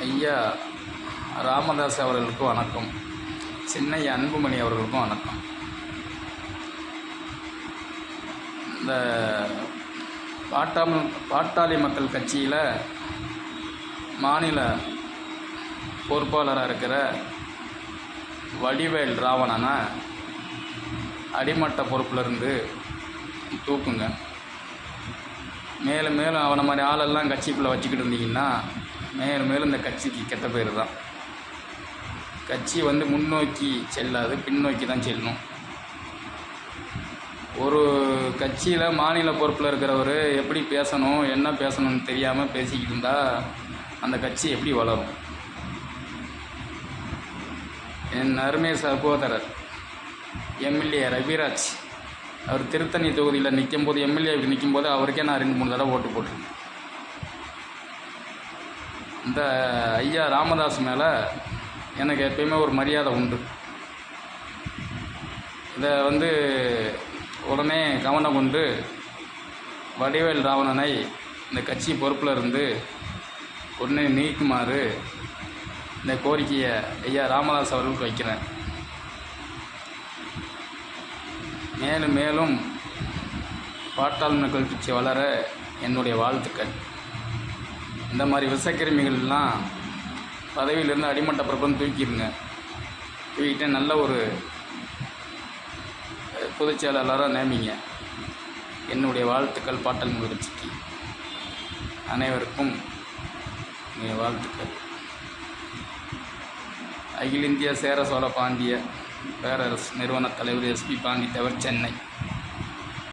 ஐயா ராமதாஸ் அவர்களுக்கும் வணக்கம். சின்னையா அன்புமணி அவர்களுக்கும் வணக்கம். இந்த பாட்டாளி மக்கள் கட்சியில் மாநில பொறுப்பாளராக இருக்கிற வடிவேல் ராவணனை அடிமட்ட பொறுப்பிலிருந்து தூக்குங்க. மேலும் மேலும் அவனை மாதிரி ஆளெல்லாம் கட்சிக்குள்ளே வச்சுக்கிட்டு இருந்தீங்கன்னா மேலும் மேலும் இந்த கட்சிக்கு கெட்ட பேர் தான். கட்சி முன்னோக்கி செல்லாது, பின்னோக்கி தான் செல்லணும். ஒரு கட்சியில் மாநில பொறுப்பில் இருக்கிறவர் எப்படி பேசணும், என்ன பேசணும்னு தெரியாமல் பேசிக்கிட்டு இருந்தால் அந்த கட்சி எப்படி வளரும்? என் அருமை சகோதரர் எம்எல்ஏ ரவிராஜ் அவர் திருத்தணி தொகுதியில் நிற்கும்போது, எம்எல்ஏ நிற்கும்போது அவருக்கே நான் 2-3 தடவை ஓட்டு போட்டிருக்கேன். இந்த ஐயா ராமதாஸ் மேலே எனக்கு எப்பயுமே ஒரு மரியாதை உண்டு. இதை உடனே கவனம் கொண்டு வடிவேல் ராவணனை இந்த கட்சி பொறுப்பில் இருந்து உடனே நீக்குமாறு இந்த கோரிக்கையை ஐயா ராமதாஸ் அவர்களுக்கு வைக்கிறேன். மேலும் மேலும் பாட்டாளி மக்கள் கட்சி வளர என்னுடைய வாழ்த்துக்கள். இந்த மாதிரி விஷக்கிருமிகள்லாம் பதவியிலேருந்து அடிமட்ட பிரபலம் தூக்கிடுங்க. தூக்கிட்டு நல்ல ஒரு பொதுச் செயலாளராக நியமிங்க. என்னுடைய வாழ்த்துக்கள் பாட்டாளி மக்கள் கட்சிக்கு. அனைவருக்கும் வாழ்த்துக்கள். அகில இந்திய சேர சோழ பாண்டிய பேரரசு நிறுவன தலைவர் எஸ்பி பாண்டித்தேவர், சென்னை.